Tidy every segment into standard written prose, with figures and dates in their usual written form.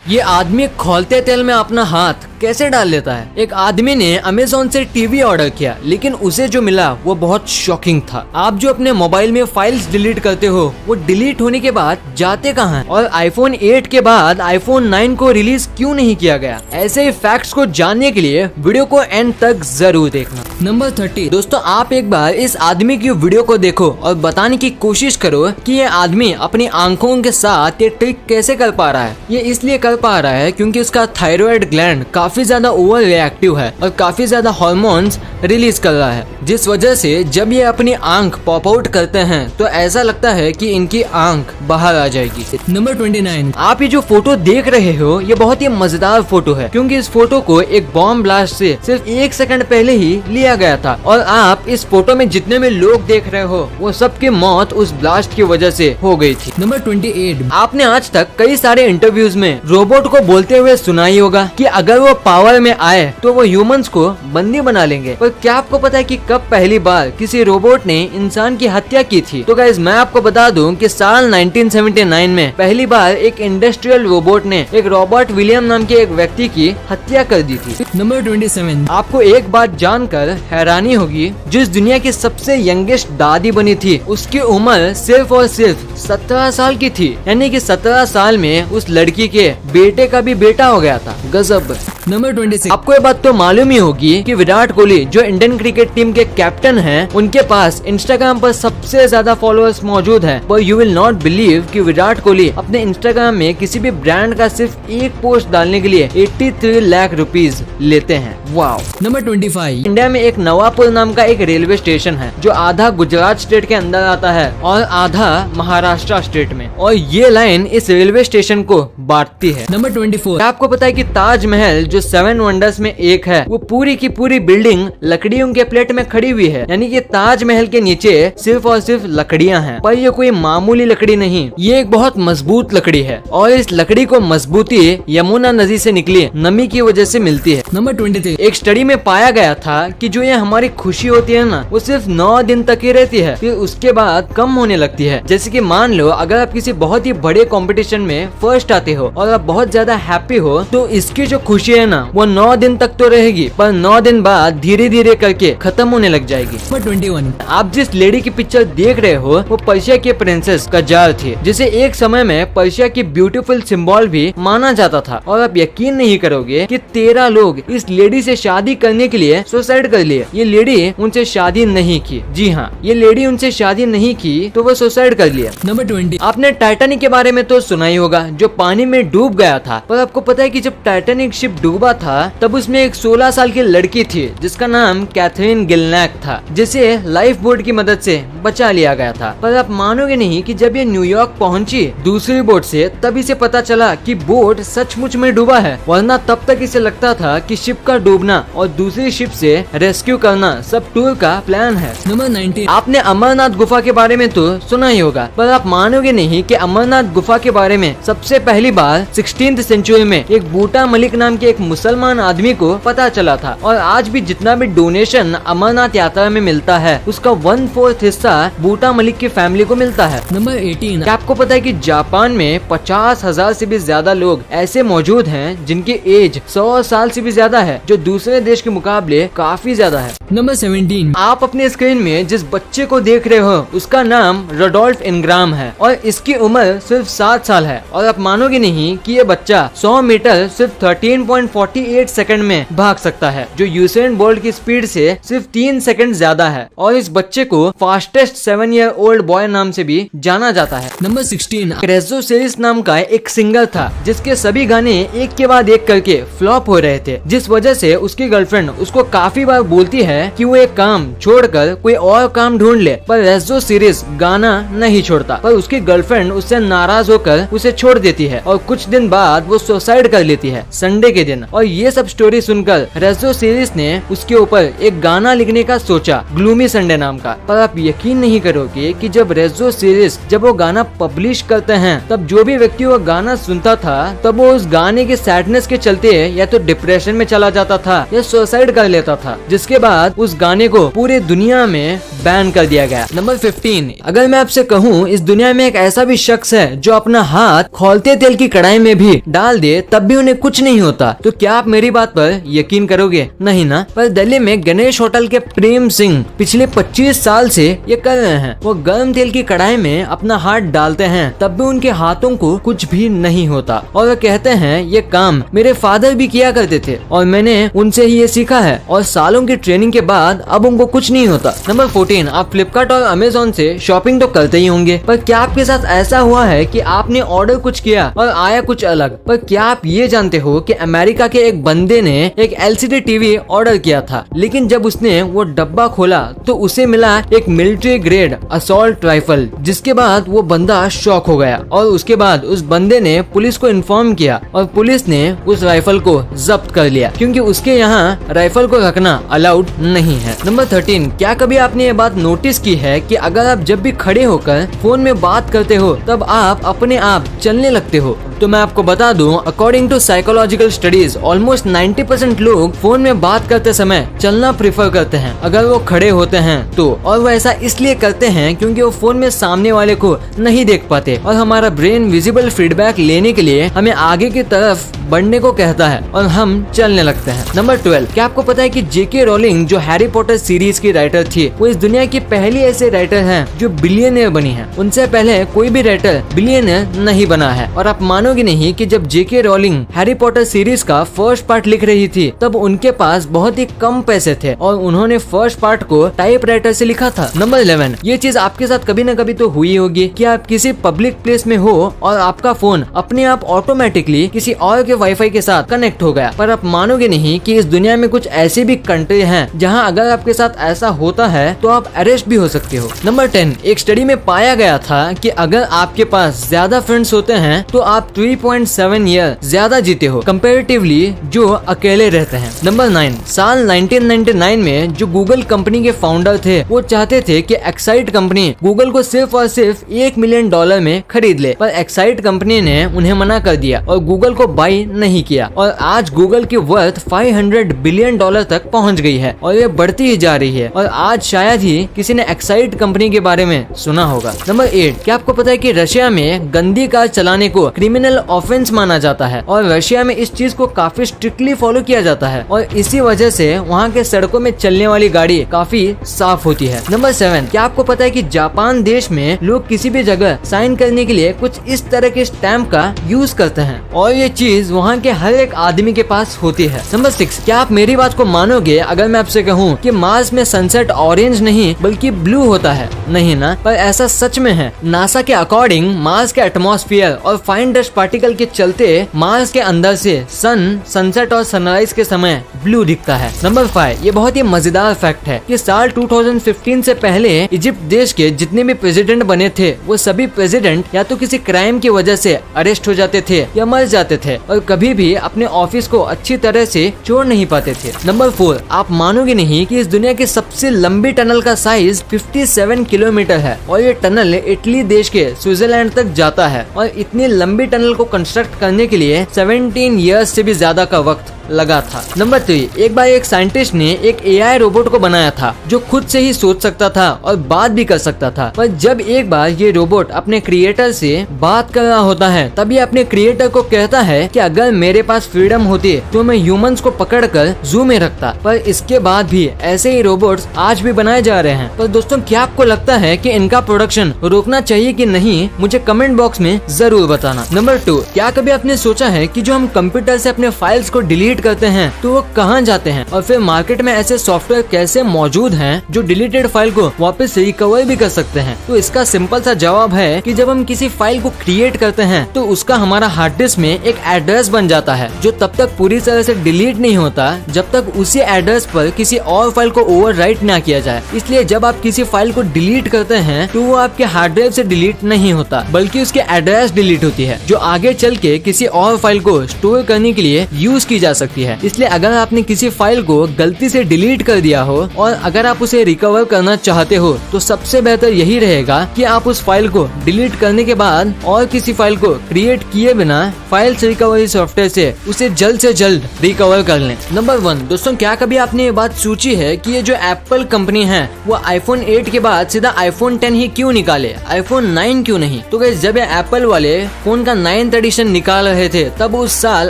ये आदमी खौलते तेल में अपना हाथ कैसे डाल लेता है। एक आदमी ने अमेज़न से टीवी ऑर्डर किया, लेकिन उसे जो मिला वो बहुत शॉकिंग था। आप जो अपने मोबाइल में फाइल्स डिलीट करते हो वो डिलीट होने के बाद जाते कहाँ हैं? और आईफोन 8 के बाद आईफोन 9 को रिलीज क्यों नहीं किया गया? ऐसे ही फैक्ट्स को जानने के लिए वीडियो को एंड तक जरूर देखना। नंबर 30 दोस्तों, आप एक बार इस आदमी की वीडियो को देखो और बताने की कोशिश करो कि ये आदमी अपनी आंखों के साथ ये ट्रिक कैसे कर पा रहा है। ये इसलिए कर पा रहा है क्योंकि उसका थायराइड ग्लैंड काफी ज्यादा ओवर रिएक्टिव है और काफी ज्यादा हार्मोन्स रिलीज कर रहा है, जिस वजह से जब ये अपनी आंख पॉप आउट करते हैं तो ऐसा लगता है कि इनकी आंख बाहर आ जाएगी। नंबर 29, आप ये जो फोटो देख रहे हो ये बहुत ही मजेदार फोटो है, क्योंकि इस फोटो को एक बॉम्ब ब्लास्ट से सिर्फ 1 सेकंड पहले ही लिया गया था। और आप इस फोटो में जितने भी लोग देख रहे हो वो सबकी मौत उस ब्लास्ट की वजह से हो गई थी। नंबर 28, आपने आज तक कई सारे इंटरव्यूज में रोबोट को बोलते हुए सुना ही होगा कि अगर वो पावर में आए तो वो ह्यूमंस को बंदी बना लेंगे। पर क्या आपको पता है कि कब पहली बार किसी रोबोट ने इंसान की हत्या की थी? तो गाइस मैं आपको बता दूं कि साल 1979 में पहली बार एक इंडस्ट्रियल रोबोट ने एक रॉबर्ट विलियम नाम के एक व्यक्ति की हत्या कर दी थी। नंबर 27, आपको एक बात जानकर हैरानी होगी, जिस दुनिया की सबसे यंगेस्ट दादी बनी थी उसकी उम्र सिर्फ और सिर्फ 17 साल की थी, यानी कि 17 साल में उस लड़की के बेटे का भी बेटा हो गया था। गजब। नंबर 26, आपको ये बात तो मालूम ही होगी कि विराट कोहली जो इंडियन क्रिकेट टीम के कैप्टन हैं, उनके पास इंस्टाग्राम पर सबसे ज्यादा फॉलोअर्स मौजूद हैं। पर यू विल नॉट बिलीव कि विराट कोहली अपने इंस्टाग्राम में किसी भी ब्रांड का सिर्फ एक पोस्ट डालने के लिए 83 लाख रुपीज लेते हैं। वाओ। नंबर 25, इंडिया में एक नवापुर नाम का एक रेलवे स्टेशन है जो आधा गुजरात स्टेट के अंदर आता है और आधा महाराष्ट्र स्टेट में, और ये लाइन इस रेलवे स्टेशन को बांटती है। नंबर 24, आपको पता है कि ताजमहल जो 7 वंडर्स में एक है वो पूरी की पूरी बिल्डिंग लकड़ियों के प्लेट में खड़ी हुई है, यानी कि ताजमहल के नीचे सिर्फ और सिर्फ लकड़ियां हैं। पर ये कोई मामूली लकड़ी नहीं, ये एक बहुत मजबूत लकड़ी है और इस लकड़ी को मजबूती यमुना नदी से निकली नमी की वजह से मिलती है। नंबर 23, एक स्टडी में पाया गया था कि जो ये हमारी खुशी होती है ना वो सिर्फ 9 दिन तक ही रहती है, फिर उसके बाद कम होने लगती है। जैसे कि मान लो अगर आप किसी बहुत ही बड़े कंपटीशन में फर्स्ट आते हो और आप बहुत ज्यादा हैप्पी हो तो इसकी जो खुशी है ना वो 9 दिन तक तो रहेगी, पर 9 दिन बाद धीरे धीरे करके खत्म होने लग जाएगी। नंबर 21, आप जिस लेडी की पिक्चर देख रहे हो वो पर्शिया के प्रिंसेस कजार थी, जिसे एक समय में पर्शिया की ब्यूटीफुल सिंबल भी माना जाता था। और आप यकीन नहीं करोगे कि 13 लोग इस लेडी से शादी करने के लिए सुसाइड कर लिए। ये लेडी उनसे शादी नहीं की, जी हाँ, ये लेडी उनसे शादी नहीं की तो वो सुसाइड कर लिया। नंबर 20, आपने टाइटैनिक के बारे में तो सुना ही होगा जो पानी में डूब गया था। पर आपको पता है कि जब टाइटैनिक शिप डूबा था तब उसमें एक 16 साल की लड़की थी जिसका नाम कैथरीन गिलनैक था, जिसे लाइफ बोट की मदद से बचा लिया गया था। पर आप मानोगे नहीं कि जब ये न्यूयॉर्क पहुंची दूसरी बोट से तब इसे पता चला कि बोट सचमुच में डूबा है, वरना तब तक इसे लगता था कि शिप का डूबना और दूसरी शिप से रेस्क्यू करना सब टूर का प्लान है। नंबर 19, आपने अमरनाथ गुफा के बारे में तो सुना ही होगा, पर आप मानोगे नहीं कि अमरनाथ गुफा के बारे में सबसे पहली बार 16th सेंचुरी में एक बूटा मलिक नाम के एक मुसलमान आदमी को पता चला था। और आज भी जितना भी डोनेशन अमरनाथ यात्रा में मिलता है उसका 1/4 हिस्सा बूटा मलिक की फैमिली को मिलता है। नंबर 18, क्या आपको पता है कि जापान में 50,000 से भी ज्यादा लोग ऐसे मौजूद हैं जिनकी एज 100 साल से भी ज्यादा है, जो दूसरे देश के मुकाबले काफी ज्यादा है। नंबर 17, आप अपने स्क्रीन में जिस बच्चे को देख रहे हो उसका नाम रोडोल्फ इनग्राम है और इसकी उम्र सिर्फ 7 साल है। और आप मानोगे नहीं कि ये बच्चा 100 मीटर सिर्फ 13.48 सेकंड में भाग सकता है, जो यूसेन बोल्ट की स्पीड से सिर्फ 3 सेकंड ज्यादा है। और इस बच्चे को फास्टेस्ट 7 ईयर ओल्ड बॉय नाम से भी जाना जाता है। नंबर 16, क्रेजो सीरीज नाम का एक सिंगर था जिसके सभी गाने एक के बाद एक करके फ्लॉप हो रहे थे, जिस वजह से उसकी गर्लफ्रेंड उसको काफी बार बोलती है कि वो एक काम छोड़कर कोई और काम ढूंढ ले, पर रेजो सीरीज गाना नहीं छोड़ता। पर उसकी गर्लफ्रेंड उससे नाराज होकर उसे छोड़ देती है और कुछ दिन बाद वो सुसाइड कर लेती है संडे के दिन। और ये सब स्टोरी सुनकर रेजो सीरीज ने उसके ऊपर एक गाना लिखने का सोचा, ग्लूमी संडे नाम का। पर आप यकीन नहीं करोगे कि जब रेजो सीरीज जब वो गाना पब्लिश करते हैं तब जो भी व्यक्ति वो गाना सुनता था तब वो उस गाने के सैडनेस के चलते या तो डिप्रेशन में चला जाता था या सुसाइड कर लेता था, जिसके बाद उस गाने को पूरे दुनिया में बैन कर दिया गया। नंबर 15, अगर मैं आपसे कहूँ इस दुनिया में एक ऐसा भी शख्स है जो अपना हाथ खौलते तेल की कढ़ाई में भी डाल दे तब भी उन्हें कुछ नहीं होता, तो क्या आप मेरी बात पर यकीन करोगे? नहीं ना। पर दिल्ली में गणेश होटल के प्रेम सिंह पिछले 25 साल से ये कर रहे हैं। वो गर्म तेल की कढ़ाई में अपना हाथ डालते हैं तब भी उनके हाथों को कुछ भी नहीं होता, और वो कहते हैं ये काम मेरे फादर भी किया करते थे और मैंने उनसे ही ये सीखा है, और सालों की ट्रेनिंग के बाद अब उनको कुछ नहीं होता। नंबर 14, आप फ्लिपकार्ट और अमेजोन से शॉपिंग तो करते ही होंगे, पर क्या आपके साथ ऐसा हुआ है कि आपने ऑर्डर कुछ किया और आया कुछ अलग? पर क्या आप ये जानते हो कि अमेरिका के एक बंदे ने एक LCD टीवी ऑर्डर किया था, लेकिन जब उसने वो डब्बा खोला तो उसे मिला एक मिलिट्री ग्रेड असॉल्ट राइफल, जिसके बाद वो बंदा शॉक हो गया और उसके बाद उस बंदे ने पुलिस को इन्फॉर्म किया और पुलिस ने उस राइफल को जब्त कर लिया, क्योंकि उसके यहाँ राइफल को रखना अलाउड नहीं है। नंबर 13, क्या कभी आपने ये बात नोटिस की है कि अगर आप जब भी खड़े होकर फोन में बात करते हो तब आप अपने आप चलने लगते हो? तो मैं आपको बता दूं, according to psychological studies almost 90% लोग फोन में बात करते समय चलना प्रेफर करते हैं अगर वो खड़े होते हैं तो, और वो ऐसा इसलिए करते हैं क्योंकि वो फोन में सामने वाले को नहीं देख पाते और हमारा ब्रेन विजिबल फीडबैक लेने के लिए हमें आगे की तरफ बढ़ने को कहता है और हम चलने लगते हैं। नंबर 12, क्या आपको पता है कि जेके रोलिंग जो हैरी पॉटर सीरीज की राइटर थी, वो इस दुनिया की पहली ऐसे राइटर हैं जो बिलियनियर बनी है। उनसे पहले कोई भी राइटर बिलियनियर नहीं बना है। और आप मानोगे नहीं कि जब जेके रोलिंग हैरी पॉटर सीरीज का फर्स्ट पार्ट लिख रही थी तब उनके पास बहुत ही कम पैसे थे और उन्होंने फर्स्ट पार्ट को टाइप राइटर से लिखा था। नंबर 11, ये चीज आपके साथ कभी न कभी तो हुई होगी कि आप किसी पब्लिक प्लेस में हो और आपका फोन अपने आप ऑटोमेटिकली किसी और के वाईफाई के साथ कनेक्ट हो गया। पर आप मानोगे नहीं कि इस दुनिया में कुछ ऐसे भी कंट्री हैं जहां अगर आपके साथ ऐसा होता है तो आप अरेस्ट भी हो सकते हो। नंबर 10, एक स्टडी में पाया गया था कि अगर आपके पास ज्यादा फ्रेंड्स होते हैं तो आप 3.7 ईयर ज्यादा जीते हो कंपेरेटिवली जो अकेले रहते हैं। नंबर 9, साल 1999 में जो गूगल कंपनी के फाउंडर थे वो चाहते थे कि एक्साइट कंपनी गूगल को सिर्फ और सिर्फ $1 मिलियन में खरीद ले, पर एक्साइट कंपनी ने उन्हें मना कर दिया और गूगल को बाई नहीं किया और आज गूगल की वर्थ $500 बिलियन तक पहुंच गई है और ये बढ़ती ही जा रही है और आज शायद ही किसी ने एक्साइट कंपनी के बारे में सुना होगा। नंबर 8, क्या आपको पता है कि रशिया में गंदी कार चलाने को क्रिमिनल ऑफेंस माना जाता है और रशिया में इस चीज को काफी स्ट्रिक्टली फॉलो किया जाता है और इसी वजह से वहाँ के सड़कों में चलने वाली गाड़ी काफी साफ होती है। नंबर 7, क्या आपको पता है कि जापान देश में लोग किसी भी जगह साइन करने के लिए कुछ इस तरह के स्टैम्प का यूज करते हैं और ये चीज वहाँ के हर एक आदमी के पास होती है। नंबर 6, क्या आप मेरी बात को मानोगे अगर मैं आपसे कहूँ कि मार्स में सनसेट ऑरेंज नहीं बल्कि ब्लू होता है? नहीं ना, पर ऐसा सच में है। नासा के अकॉर्डिंग मार्स के एटमॉस्फेयर और फाइन डस्ट पार्टिकल के चलते मार्स के अंदर से सनसेट और सनराइज के समय ब्लू दिखता है। नंबर 5, ये बहुत ही मजेदार फैक्ट है कि साल 2015 से पहले इजिप्ट देश के जितने भी प्रेसिडेंट बने थे वो सभी प्रेसिडेंट या तो किसी क्राइम की वजह से अरेस्ट हो जाते थे या मर जाते थे और कभी भी अपने ऑफिस को अच्छी तरह से छोड़ नहीं पाते थे। नंबर 4, आप मानोगे नहीं कि इस दुनिया की सबसे लंबी टनल का साइज 57 किलोमीटर है और ये टनल इटली देश के स्विट्जरलैंड तक जाता है और इतनी लंबी टनल को कंस्ट्रक्ट करने के लिए 17 इयर्स से भी ज्यादा का वक्त लगा था। नंबर 3, एक बार एक साइंटिस्ट ने एक AI रोबोट को बनाया था जो खुद से ही सोच सकता था और बात भी कर सकता था, पर जब एक बार ये रोबोट अपने क्रिएटर से बात कर रहा होता है तब ये अपने क्रिएटर को कहता है कि अगर मेरे पास फ्रीडम होती तो मैं ह्यूमंस को पकड़कर जू में रखता। पर इसके बाद भी ऐसे ही रोबोट्स आज भी बनाए जा रहे हैं। पर दोस्तों, क्या आपको लगता है कि इनका प्रोडक्शन रोकना चाहिए कि नहीं? मुझे कमेंट बॉक्स में जरूर बताना। नंबर 2, क्या कभी आपने सोचा है कि जो हम कंप्यूटर से अपने फाइल्स को डिलीट करते हैं तो वो कहाँ जाते हैं और फिर मार्केट में ऐसे सॉफ्टवेयर कैसे मौजूद हैं जो डिलीटेड फाइल को वापस रिकवर भी कर सकते हैं? तो इसका सिंपल सा जवाब है कि जब हम किसी फाइल को क्रिएट करते हैं तो उसका हमारा हार्ड डिस्क में एक एड्रेस बन जाता है जो तब तक पूरी तरह से डिलीट नहीं होता जब तक उसी एड्रेस पर किसी और फाइल को ओवरराइट ना किया जाए। इसलिए जब आप किसी फाइल को डिलीट करते हैं तो वो आपके हार्ड ड्राइव से डिलीट नहीं होता बल्कि उसके एड्रेस डिलीट होती है जो आगे चल के किसी और फाइल को स्टोर करने के लिए यूज की जा सकती है। सकती है। इसलिए अगर आपने किसी फाइल को गलती से डिलीट कर दिया हो और अगर आप उसे रिकवर करना चाहते हो तो सबसे बेहतर यही रहेगा कि आप उस फाइल को डिलीट करने के बाद और किसी फाइल को क्रिएट किए बिना फाइल्स रिकवरी सॉफ्टवेयर से उसे जल्द से जल्द रिकवर कर लें। नंबर 1 दोस्तों, क्या कभी आपने ये बात सोची है कि ये जो एप्पल कंपनी है वो आईफोन 8 के बाद सीधा आईफोन 10 ही क्यों निकाले, आईफोन 9 क्यों नहीं? तो गाइस, जब ये एप्पल वाले फोन का 9th एडिशन निकाल रहे थे तब उस साल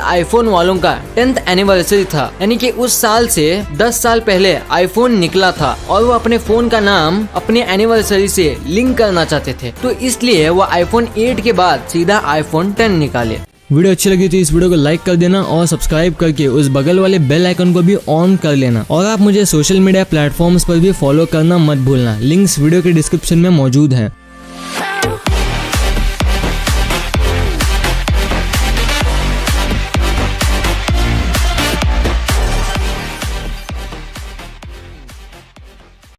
आईफोन वालों का 10th एनिवर्सरी था, यानी कि उस साल से 10 साल पहले आईफोन निकला था और वो अपने फोन का नाम अपने एनिवर्सरी से लिंक करना चाहते थे, तो इसलिए वो आईफोन 8 के बाद सीधा आईफोन 10 निकाले। वीडियो अच्छी लगी तो इस वीडियो को लाइक कर देना और सब्सक्राइब करके उस बगल वाले बेल आइकन को भी ऑन कर लेना। और आप मुझे सोशल मीडिया प्लेटफॉर्म्स पर भी फॉलो करना मत भूलना, लिंक्स वीडियो के डिस्क्रिप्शन में मौजूद हैं।